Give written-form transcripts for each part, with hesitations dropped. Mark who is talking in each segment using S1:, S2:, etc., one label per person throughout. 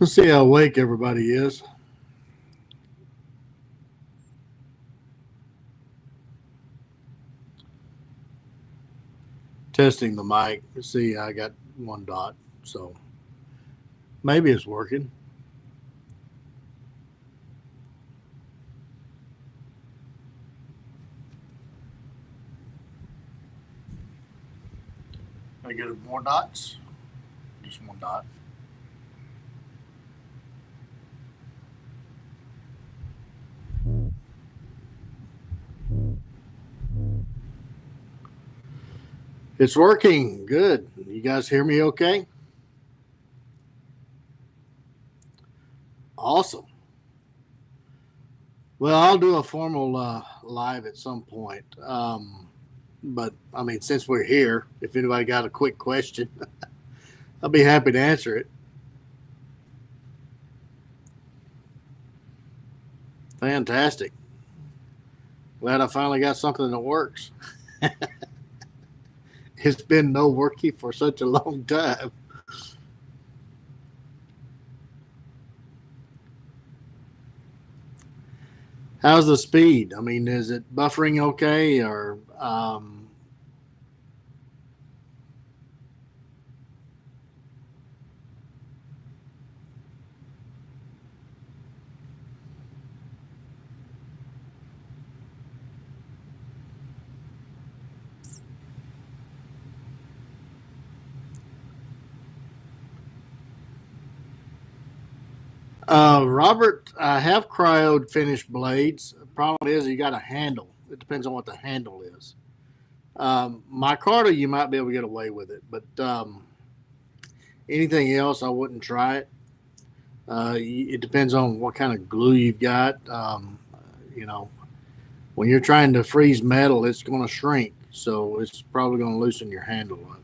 S1: Let's see how awake everybody is. Testing the mic. Let's see, I got one dot, so maybe it's working. I get more dots. Just one dot. It's working. Good. You guys hear me okay? Awesome. Well, I'll do a formal live at some point. But I mean, since we're here, if anybody got a quick question, I'll be happy to answer it. Fantastic. Glad I finally got something that works. It's been no worky for such a long time. How's the speed? I mean, is it buffering okay or Robert, I have cryoed finished blades. The problem is you got a handle. It depends on what the handle is. Micarta, you might be able to get away with it, but anything else, I wouldn't try it. It depends on what kind of glue you've got. You know, when you're trying to freeze metal, it's going to shrink, so it's probably going to loosen your handle up.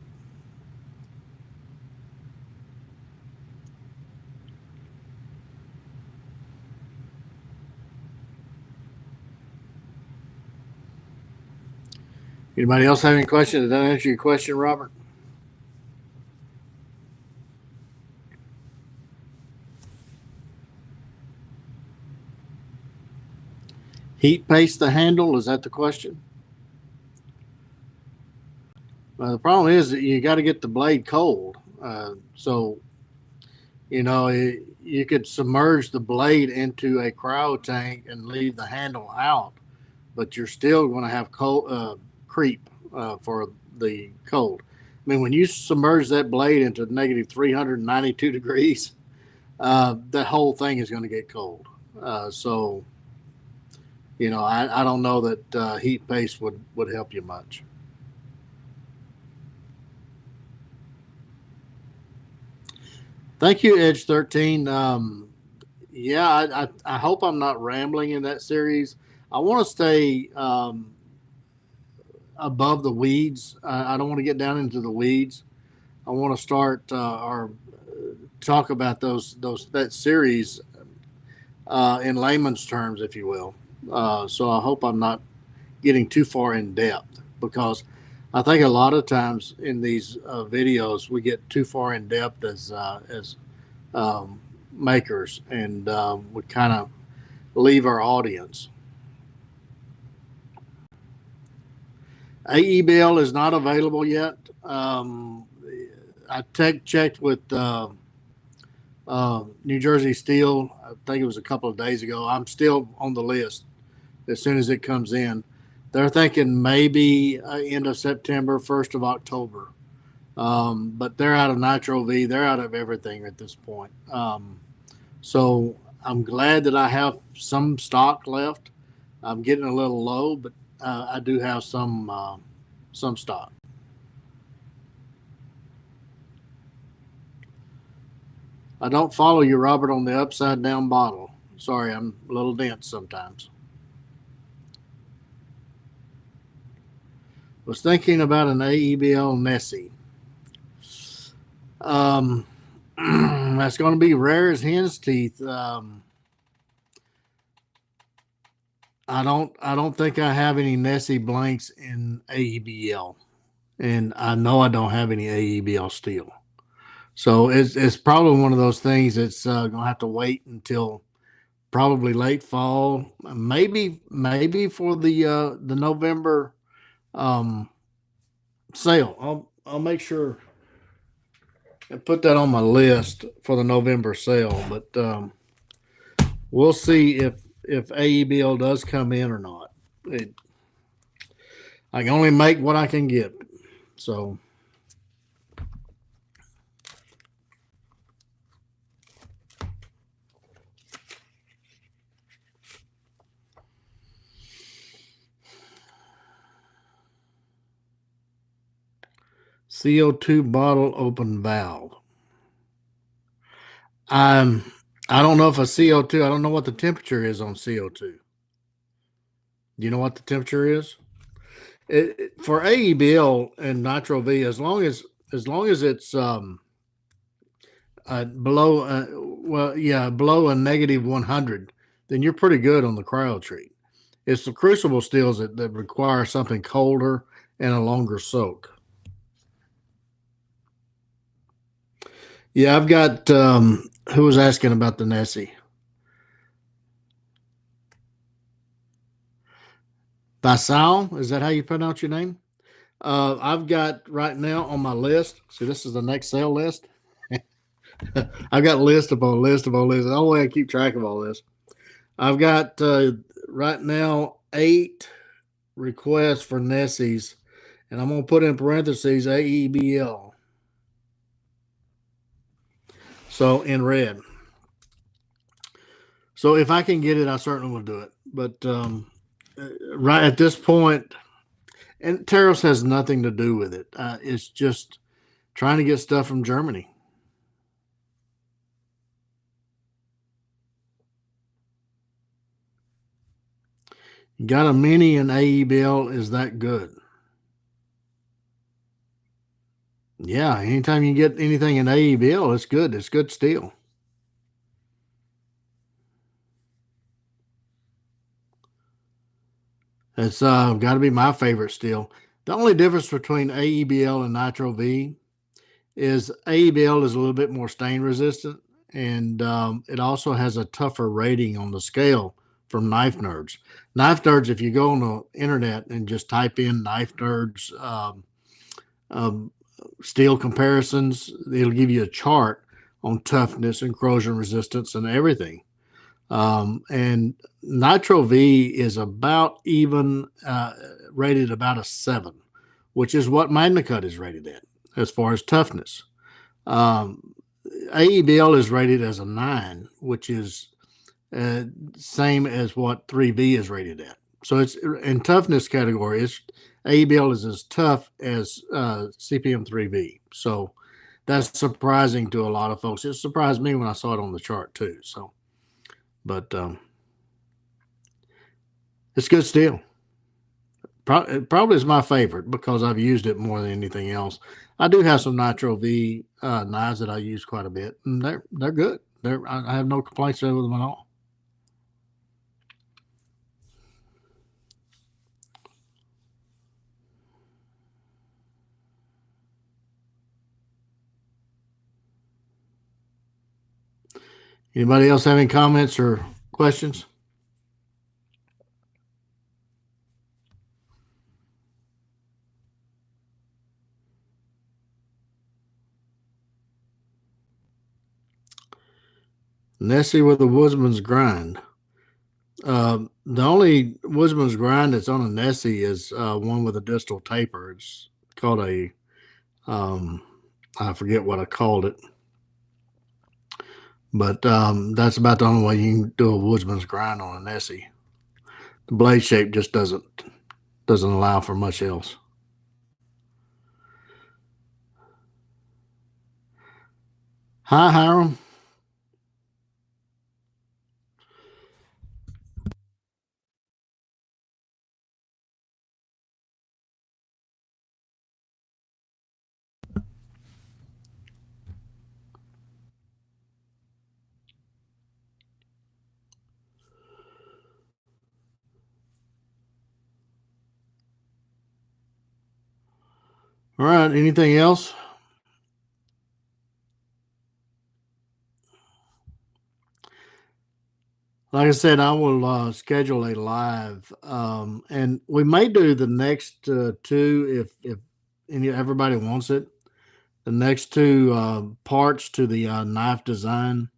S1: Anybody else have any questions? Did that answer your question, Robert? Heat paste the handle? Is that the question? Well, the problem is that you got to get the blade cold. So, you could submerge the blade into a cryo tank and leave the handle out, but you're still going to have creep for the cold. I mean, when you submerge that blade into negative 392 degrees, that whole thing is going to get cold. So, I don't know that heat paste would help you much. Thank you, Edge 13. Yeah, I hope I'm not rambling in that series. I want to stay above the weeds. I don't want to get down into the weeds. I want to start or talk about that series in layman's terms, if you will. So I hope I'm not getting too far in depth because I think a lot of times in these videos we get too far in depth as makers, and we kind of leave our audience. AEBL is not available yet. I checked with New Jersey Steel. I think it was a couple of days ago. I'm still on the list as soon as it comes in. They're thinking maybe end of September, 1st of October. But they're out of Nitro V. They're out of everything at this point. So I'm glad that I have some stock left. I'm getting a little low, but I do have some stock. I don't follow you, Robert, on the upside down bottle. Sorry, I'm a little dense sometimes. Was thinking about an AEBL Nessie. That's going to be rare as hen's teeth. I don't think I have any Nessie blanks in AEBL, and I know I don't have any AEBL steel. So it's probably one of those things that's gonna have to wait until probably late fall, maybe for the November um, sale. I'll make sure and put that on my list for the November sale. But we'll see if AEBL does come in or not. It, I can only make what I can get. So CO2 bottle open valve. I'm I don't know if a CO2. I don't know what the temperature is on CO2. Do you know what the temperature is? For AEBL and Nitro V, as long as it's below below a negative 100, then you're pretty good on the cryo treat. It's the crucible stills that require something colder and a longer soak. Yeah, I've got who was asking about the Nessie? Basal, is that how you pronounce your name? I've got right now on my list. See, this is the next sale list. I've got list upon list upon list. The only way I keep track of all this. I've got right now 8 requests for Nessies, and I'm going to put in parentheses AEBL. So in red. So if I can get it, I certainly will do it. But right at this point, and tariffs has nothing to do with it. It's just trying to get stuff from Germany. You got a mini and AEBL is that good? Yeah, anytime you get anything in AEBL, it's good. It's good steel. It's got to be my favorite steel. The only difference between AEBL and Nitro V is AEBL is a little bit more stain resistant, and it also has a tougher rating on the scale from Knife Nerds. Knife Nerds, if you go on the internet and just type in Knife Nerds um, steel comparisons, it'll give you a chart on toughness and corrosion resistance and everything. And Nitro V is about even rated about a 7, which is what MagnaCut is rated at as far as toughness. Um, AEBL is rated as a 9, which is same as what 3V is rated at. So it's in toughness category. It's AEBL is as tough as CPM 3V. So that's surprising to a lot of folks. It surprised me when I saw it on the chart too. So, but it's good steel. Probably is my favorite because I've used it more than anything else. I do have some Nitro V knives that I use quite a bit, and they're good. I have no complaints with them at all. Anybody else have any comments or questions? Nessie with a Woodsman's grind. The only Woodsman's grind that's on a Nessie is one with a distal taper. It's called a, um, I forget what I called it, but that's about the only way you can do a Woodsman's grind on a Nessie. The blade shape just doesn't allow for much else. Hi, Hiram. All right. Anything else? Like I said, I will schedule a live, and we may do the next two if everybody wants it. The next two parts to the knife design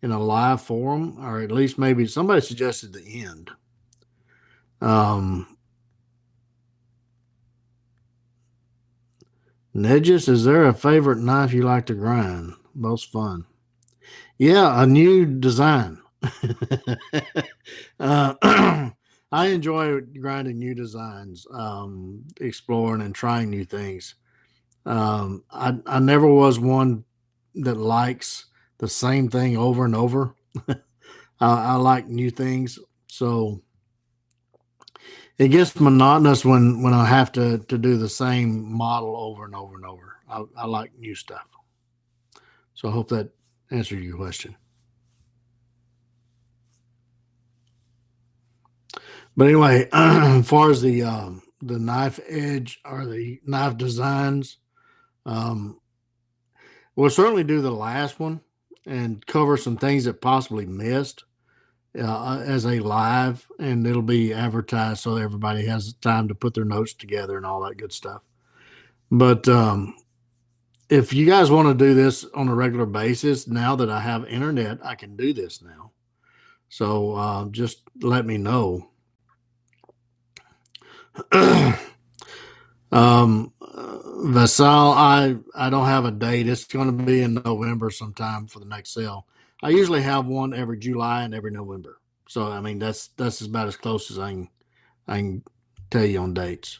S1: in a live forum, or at least maybe somebody suggested the end. Nedges, is there a favorite knife you like to grind? Most fun. Yeah, a new design. I enjoy grinding new designs, exploring and trying new things. I never was one that likes the same thing over and over. I like new things, so it gets monotonous when I have to do the same model over and over and over. I like new stuff. So I hope that answered your question. But anyway, as far as the knife edge or the knife designs, um, we'll certainly do the last one and cover some things that possibly missed as a live, and it'll be advertised so everybody has time to put their notes together and all that good stuff. But if you guys want to do this on a regular basis, now that I have internet, I can do this now. So just let me know. Vasal, I don't have a date. It's going to be in November sometime for the next sale. I usually have one every July and every November. So I mean that's about as close as I can tell you on dates.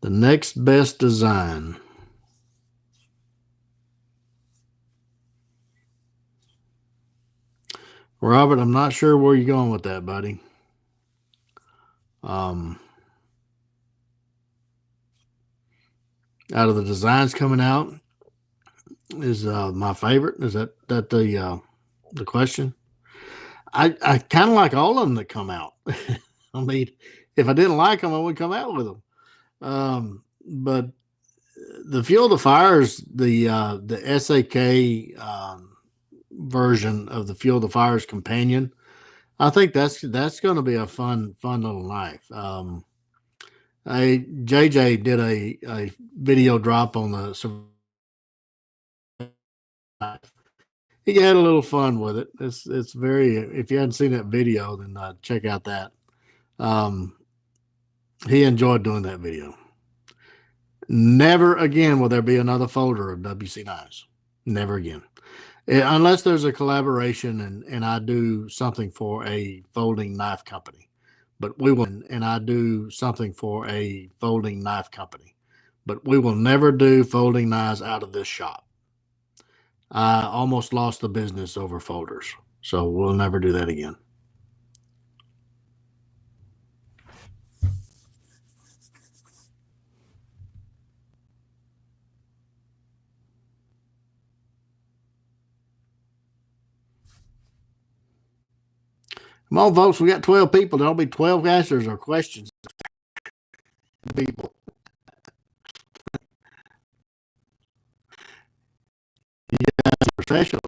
S1: The next best design. Robert, I'm not sure where you're going with that, buddy. Um, out of the designs coming out, is my favorite. Is that the question? I kind of like all of them that come out. I mean, if I didn't like them, I would come out with them. But the Fuel the Fires, the SAK version of the Fuel the Fires companion, I think that's going to be a fun little knife. JJ did a video drop on the he had a little fun with it. It's very, if you hadn't seen that video, then check out that. Um, he enjoyed doing that video. Never again will there be another folder of WC knives. Never again. Unless there's a collaboration and I do something for a folding knife company. But we will, and I do something for a folding knife company. But we will never do folding knives out of this shop. I almost lost the business over folders. So we'll never do that again. Come on, folks. We got 12 people. There'll be 12 answers or questions. People. Yeah, professional.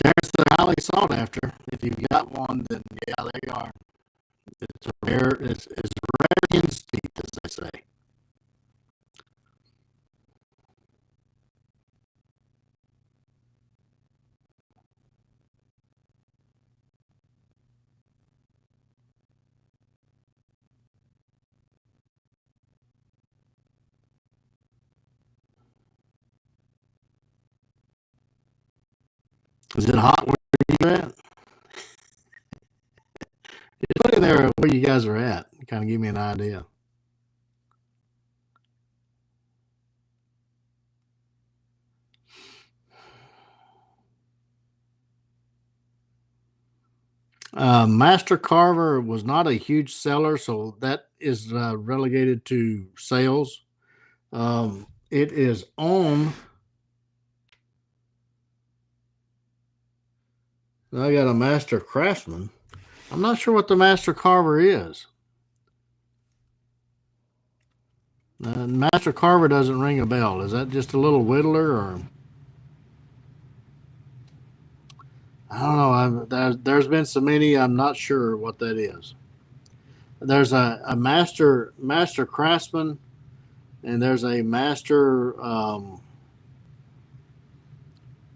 S1: They're highly sought after. If you've got one, then yeah, they are. It's rare. It's rare hen's teeth, as they say. Is it hot where you at? Just put in there where you guys are at. Kind of give me an idea. Master Carver was not a huge seller, so that is relegated to sales. It is on. I got a Master Craftsman. I'm not sure what the Master Carver is. Master Carver doesn't ring a bell. Is that just a little whittler, or I don't know? There's been so many. I'm not sure what that is. There's a master craftsman, and there's a master. I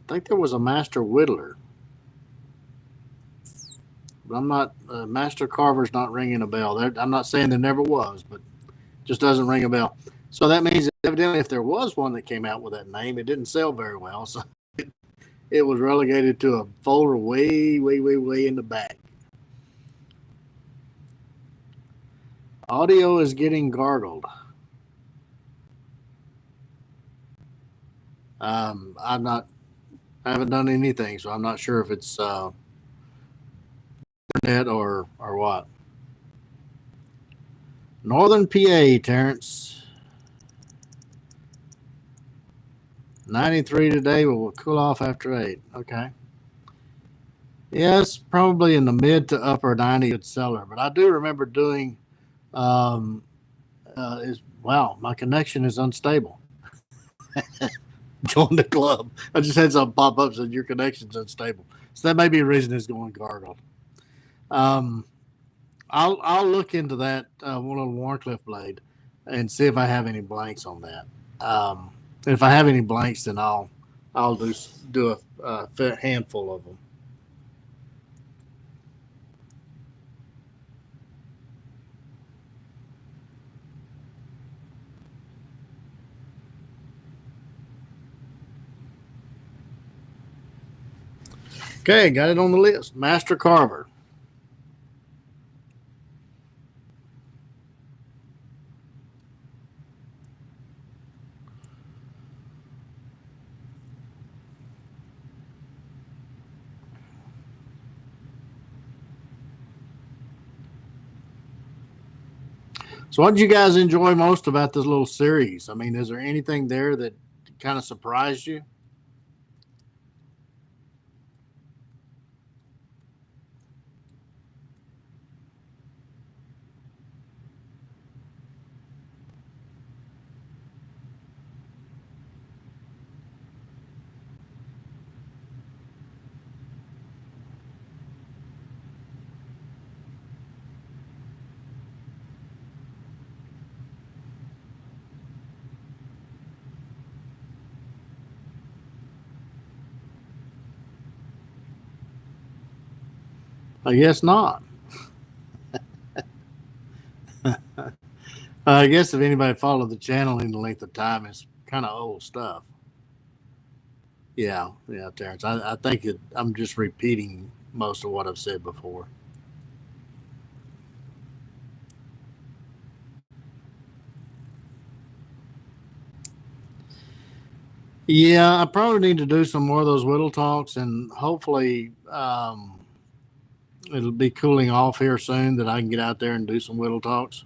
S1: think there was a master whittler, but I'm not. Master Carver's not ringing a bell. I'm not saying there never was, but just doesn't ring a bell. So that means that evidently, if there was one that came out with that name, it didn't sell very well. So it was relegated to a folder way, way, way, way in the back. Audio is getting gargled. I'm not. I haven't done anything, so I'm not sure if it's internet or what. Northern PA, Terrence. 93 today, but we'll cool off after 8. Okay. Yes, probably in the mid to upper 90 good seller. But I do remember doing wow, my connection is unstable. Join the club. I just had something pop up said your connection's unstable. So that may be a reason it's going gargled. Um, I'll look into that one little Warncliffe blade and see if I have any blanks on that. If I have any blanks, then I'll do a handful of them. Okay, got it on the list. Master Carver. So, what did you guys enjoy most about this little series? I mean, is there anything there that kind of surprised you? I guess not. I guess if anybody followed the channel any length of time, it's kind of old stuff. Yeah, Terrence. I think I'm just repeating most of what I've said before. Yeah, I probably need to do some more of those whittle talks, and hopefully it'll be cooling off here soon that I can get out there and do some whittle talks.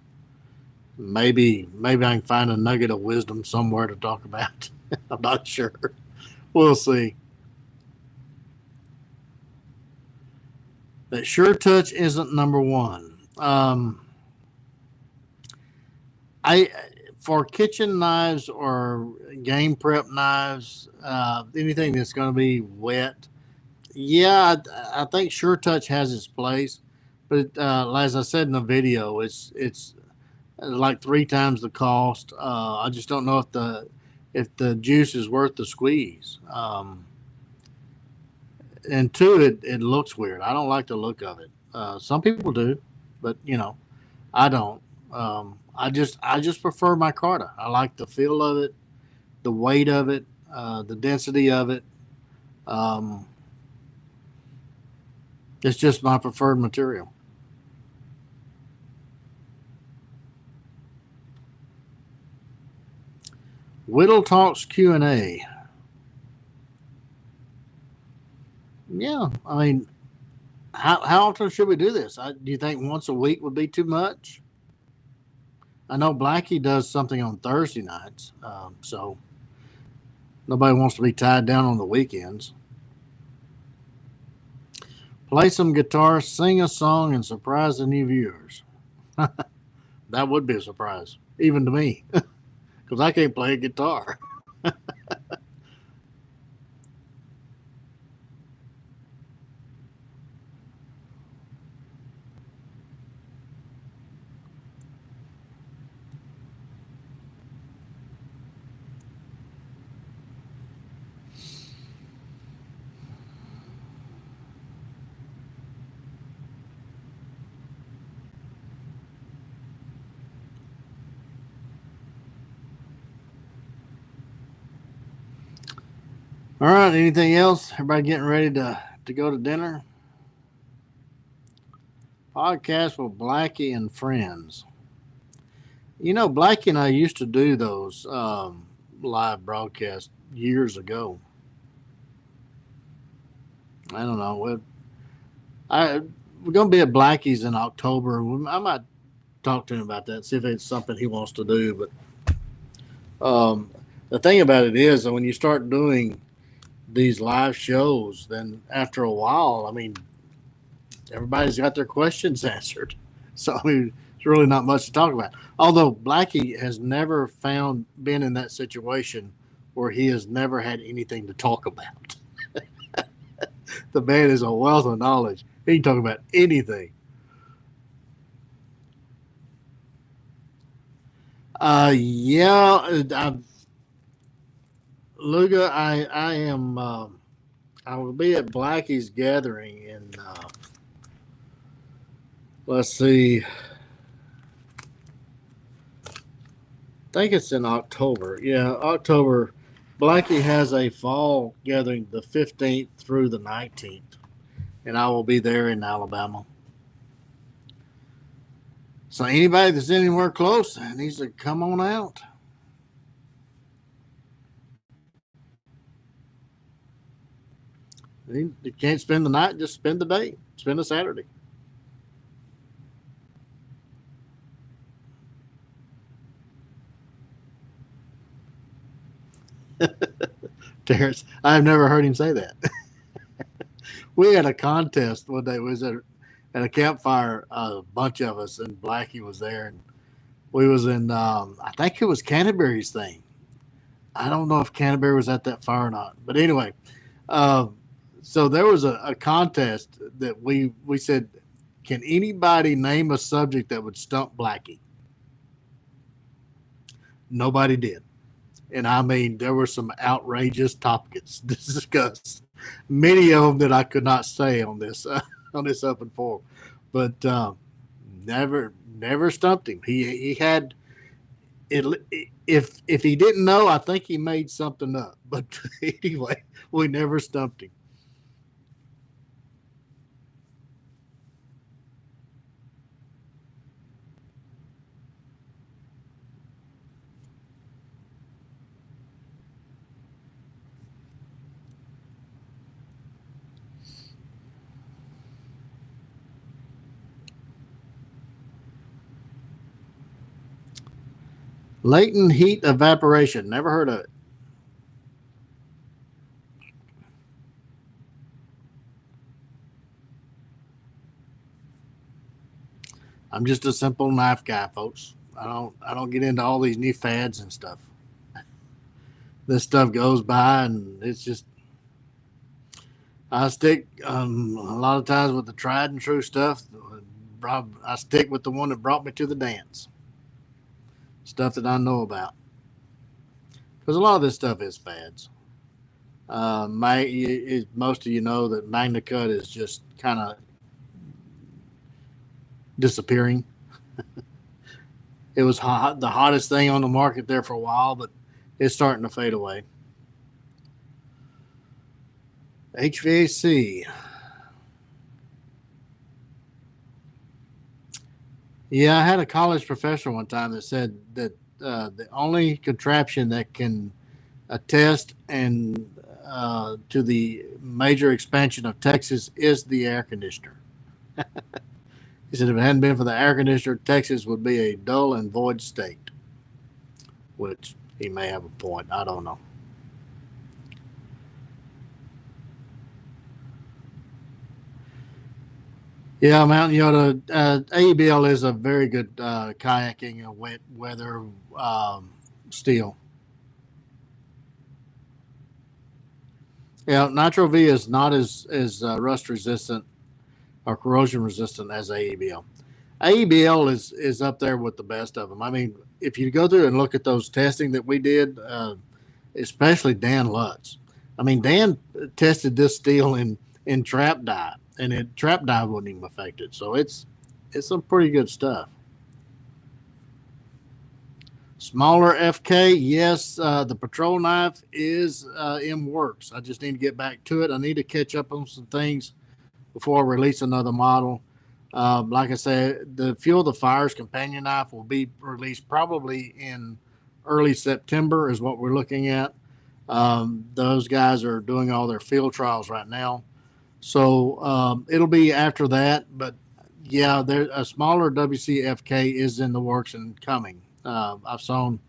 S1: Maybe I can find a nugget of wisdom somewhere to talk about. I'm not sure. We'll see. That Sure Touch isn't number one. I for kitchen knives or game prep knives, anything that's going to be wet. Yeah, I think Sure Touch has its place, but as I said in the video, it's like 3 times the cost. I just don't know if the juice is worth the squeeze. And two, it looks weird. I don't like the look of it. Some people do, but I don't. I just prefer micarta. I like the feel of it, the weight of it, the density of it. Um, it's just my preferred material. Whittle Talks Q&A. Yeah, I mean, how often should we do this? Do you think once a week would be too much? I know Blackie does something on Thursday nights, so nobody wants to be tied down on the weekends. Play some guitar, sing a song, and surprise the new viewers. That would be a surprise, even to me, because I can't play a guitar. All right, anything else? Everybody getting ready to go to dinner? Podcast with Blackie and friends. You know, Blackie and I used to do those live broadcasts years ago. I don't know. We're going to be at Blackie's in October. I might talk to him about that, see if it's something he wants to do. But the thing about it is that when you start doing these live shows, then after a while, I mean, everybody's got their questions answered. So, I mean, it's really not much to talk about. Although Blackie has never been in that situation where he has never had anything to talk about. The man is a wealth of knowledge. He can talk about anything. Yeah, Luga, I am. I will be at Blackie's gathering in. Let's see. I think it's in October. Yeah, October. Blackie has a fall gathering the 15th through the 19th, and I will be there in Alabama. So anybody that's anywhere close needs to come on out. You can't spend the night, just spend the day. Spend a Saturday. Terrence, I've never heard him say that. We had a contest one day. It was at a campfire, a bunch of us, and Blackie was there, and we was in. I think it was Canterbury's thing. I don't know if Canterbury was at that fire or not, but anyway, uh, so there was a contest that we said, can anybody name a subject that would stump Blackie? Nobody did. And I mean, there were some outrageous topics discussed. Many of them that I could not say on this on this open forum, but never stumped him. He had it. If he didn't know, I think he made something up. But anyway, we never stumped him. Latent heat evaporation. Never heard of it. I'm just a simple knife guy, folks. I don't get into all these new fads and stuff. This stuff goes by, and it's just I stick a lot of times with the tried and true stuff. I stick with the one that brought me to the dance, stuff that I know about, because a lot of this stuff is fads. Most of you know that Magna Cut is just kind of disappearing. It was the hottest thing on the market there for a while, but it's starting to fade away. HVAC. Yeah, I had a college professor one time that said that the only contraption that can attest and to the major expansion of Texas is the air conditioner. He said if it hadn't been for the air conditioner, Texas would be a dull and void state, which he may have a point. I don't know. Yeah, Mountain Yoda. AEBL is a very good kayaking and wet weather steel. Yeah, Nitro V is not as rust resistant or corrosion resistant as AEBL. AEBL is up there with the best of them. I mean, if you go through and look at those testing that we did, especially Dan Lutz. I mean, Dan tested this steel in trap dye, and trap dye wouldn't even affect it. So it's some pretty good stuff. Smaller FK, yes. The patrol knife is in works. I just need to get back to it. I need to catch up on some things before I release another model. Like I said, the Fuel the Fires companion knife will be released probably in early September, is what we're looking at. Those guys are doing all their field trials right now. So it'll be after that. But yeah, there a smaller WCFK is in the works and coming. I've seen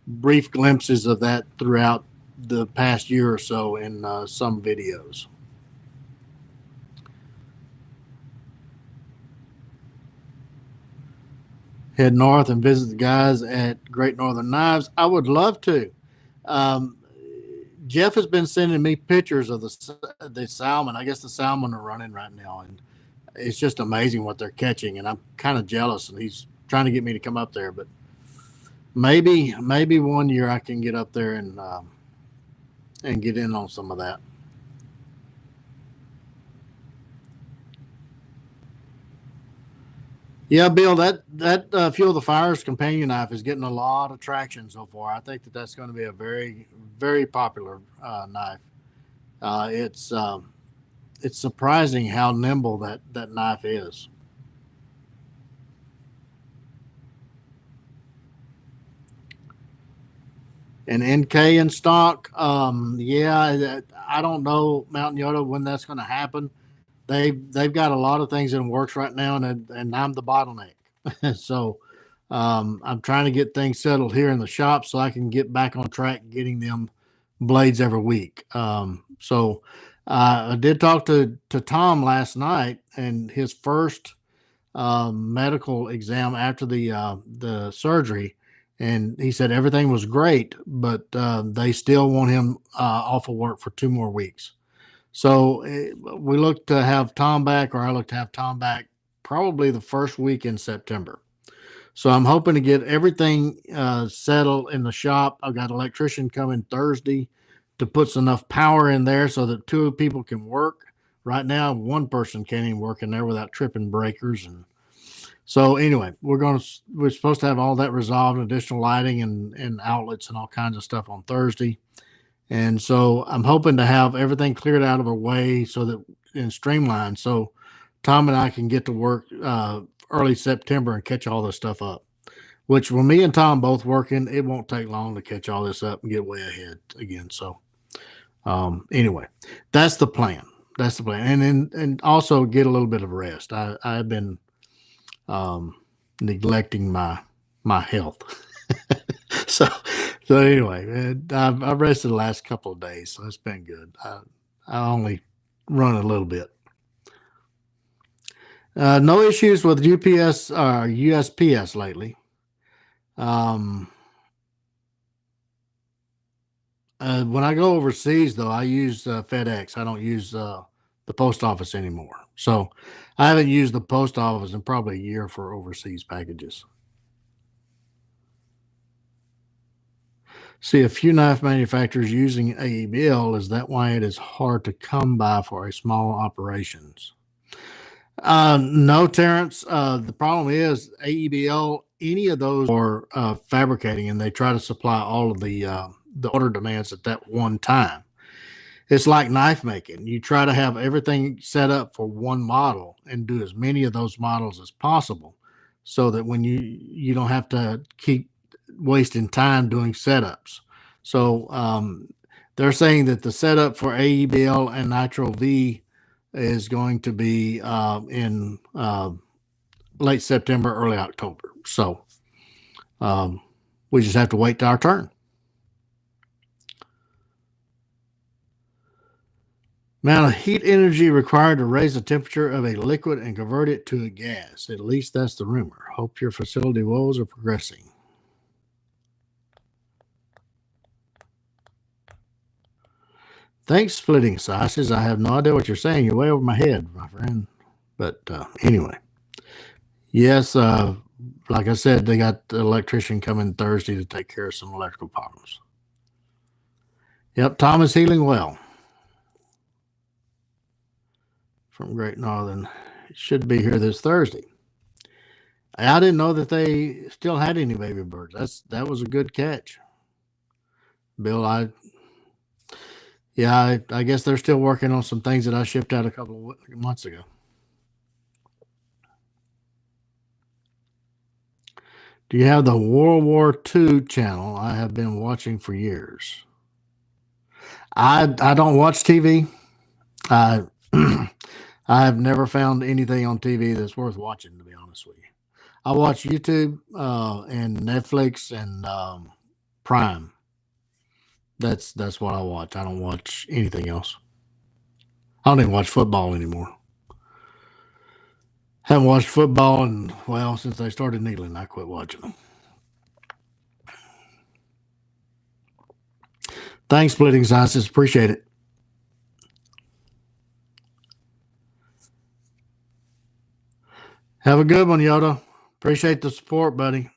S1: brief glimpses of that throughout the past year or so in some videos. Head north and visit the guys at Great Northern Knives. I would love to. Um, Jeff has been sending me pictures of the salmon. I guess the salmon are running right now, and it's just amazing what they're catching. And I'm kind of jealous, and he's trying to get me to come up there. But maybe one year I can get up there and get in on some of that. Yeah, Bill, that Fuel the Fires companion knife is getting a lot of traction so far. I think that that's going to be a very popular knife. It's surprising how nimble that knife is. And NK in stock, yeah, I don't know, Mountain Yoda, when that's going to happen. They've got a lot of things in works right now, and I'm the bottleneck. So I'm trying to get things settled here in the shop so I can get back on track getting them blades every week. So I did talk to Tom last night, and his first medical exam after the surgery, and he said everything was great, but they still want him off of work for 2 more weeks. So we look to have Tom back, or I look to have Tom back probably the first week in September. So I'm hoping to get everything settled in the shop. I've got an electrician coming Thursday to put enough power in there so that two people can work. Right now, one person can't even work in there without tripping breakers. And so anyway, we're supposed to have all that resolved, additional lighting and outlets and all kinds of stuff on Thursday. And so I'm hoping to have everything cleared out of our way so that in streamline, so Tom and I can get to work early September and catch all this stuff up. Which when me and Tom both working, it won't take long to catch all this up and get way ahead again. So anyway, that's the plan. That's the plan, and also get a little bit of rest. I've been neglecting my health. so so anyway, I've rested the last couple of days, so it's been good. I only run a little bit. No issues with UPS or USPS lately. Um, when I go overseas, though, I use FedEx. I don't use the post office anymore. So I haven't used the post office in probably a year for overseas packages. See a few knife manufacturers using AEBL. Is that why it is hard to come by for a small operations? No, Terrence. The problem is AEBL. Any of those are fabricating, and they try to supply all of the order demands at that one time. It's like knife making. You try to have everything set up for one model and do as many of those models as possible, so that when you don't have to keep wasting time doing setups. So they're saying that the setup for AEBL and Nitro V is going to be in late September, early October. So we just have to wait till our turn. Amount of heat energy required to raise the temperature of a liquid and convert it to a gas. At least that's the rumor. Hope your facility woes are progressing. Thanks, Splitting Sauces. I have no idea what you're saying. You're way over my head, my friend. But anyway, yes, like I said, they got the electrician coming Thursday to take care of some electrical problems. Yep, Tom is healing well from Great Northern. It should be here this Thursday. I didn't know that they still had any baby birds. That was a good catch, Bill. I guess they're still working on some things that I shipped out a couple of months ago. Do you have the World War II channel? I have been watching for years. I don't watch TV. I I have never found anything on TV that's worth watching, to be honest with you. I watch YouTube and Netflix and Prime. That's what I watch. I don't watch anything else. I don't even watch football anymore. Haven't watched football since they started kneeling. I quit watching them. Thanks, Splitting Sauces. Appreciate it. Have a good one, Yoda. Appreciate the support, buddy.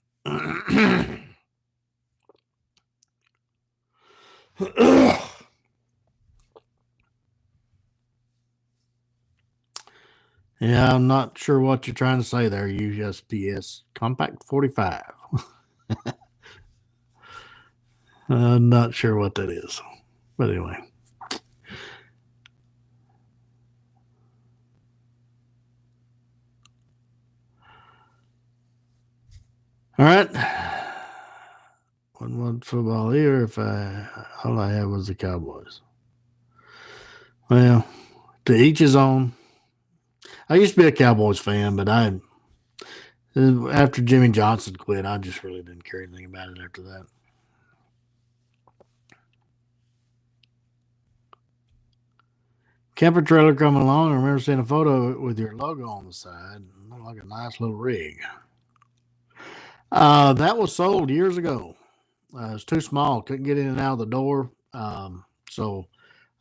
S1: Yeah, I'm not sure what you're trying to say there, USPS Compact 45. I'm not sure what that is. But anyway. All right. Wouldn't want football either if all I had was the Cowboys. Well, to each his own. I used to be a Cowboys fan, but after Jimmy Johnson quit, I just really didn't care anything about it after that. Camper trailer coming along. I remember seeing a photo with your logo on the side. It looked like a nice little rig. That was sold years ago. It was too small. Couldn't get in and out of the door. So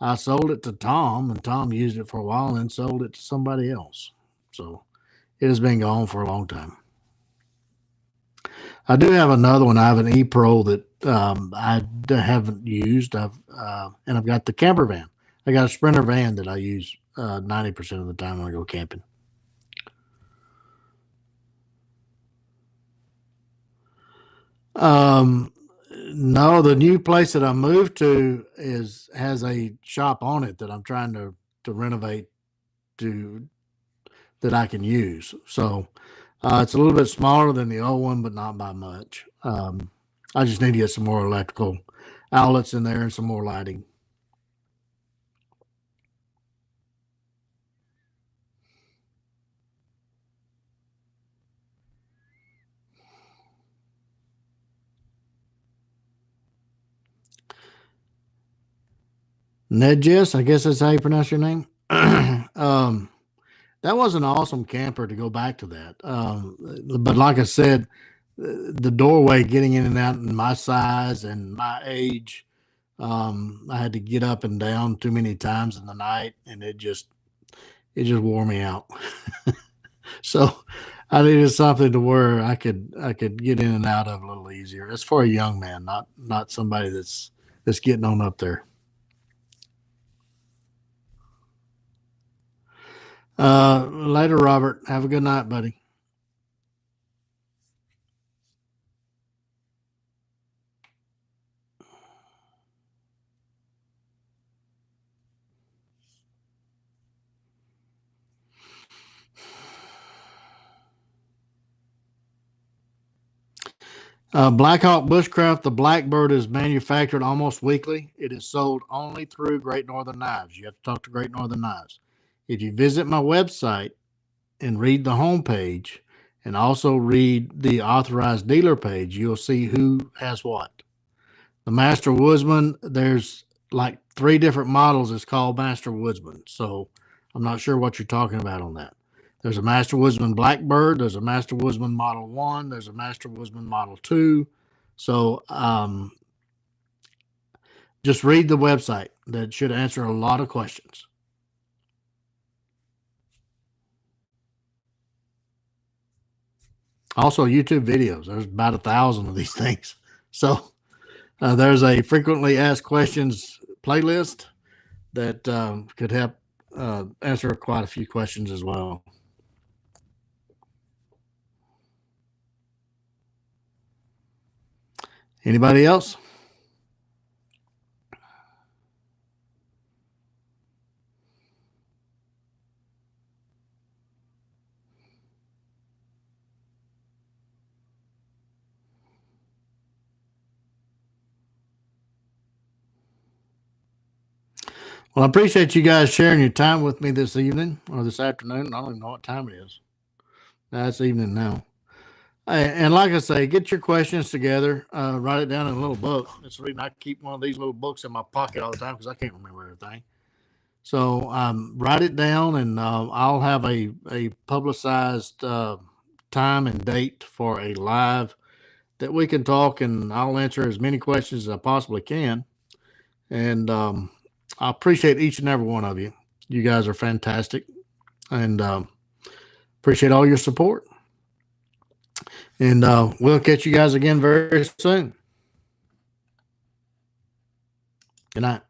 S1: I sold it to Tom, and Tom used it for a while and then sold it to somebody else. So it has been gone for a long time. I do have another one. I have an E-Pro that I haven't used. And I've got the camper van. I got a Sprinter van that I use 90% of the time when I go camping. No, the new place that I moved to has a shop on it that I'm trying to renovate that I can use. So it's a little bit smaller than the old one, but not by much. I just need to get some more electrical outlets in there and some more lighting. Nedjess, I guess that's how you pronounce your name. That was an awesome camper to go back to that. But like I said, the doorway getting in and out in my size and my age, I had to get up and down too many times in the night, and it just wore me out. So I needed something to where I could get in and out of a little easier. It's for a young man, not somebody that's getting on up there. Later, Robert. Have a good night, buddy. Blackhawk Bushcraft, the Blackbird is manufactured almost weekly. It is sold only through Great Northern Knives. You have to talk to Great Northern Knives. If you visit my website and read the homepage, and also read the authorized dealer page. You'll see who has what. The Master Woodsman, there's like 3 different models. It's called Master Woodsman. So I'm not sure what you're talking about on that. There's a Master Woodsman Blackbird. There's a Master Woodsman Model 1. There's a Master Woodsman Model 2. So just read the website. That should answer a lot of questions. Also, YouTube videos. There's about 1,000 of these things. So there's a frequently asked questions playlist that could help answer quite a few questions as well. Anybody else? Well, I appreciate you guys sharing your time with me this evening or this afternoon. I don't even know what time it is. That's evening now. And like I say, get your questions together, write it down in a little book. That's the reason I keep one of these little books in my pocket all the time, because I can't remember everything. So write it down, and I'll have a publicized time and date for a live that we can talk, and I'll answer as many questions as I possibly can. And I appreciate each and every one of you. You guys are fantastic, and appreciate all your support. And we'll catch you guys again very soon. Good night.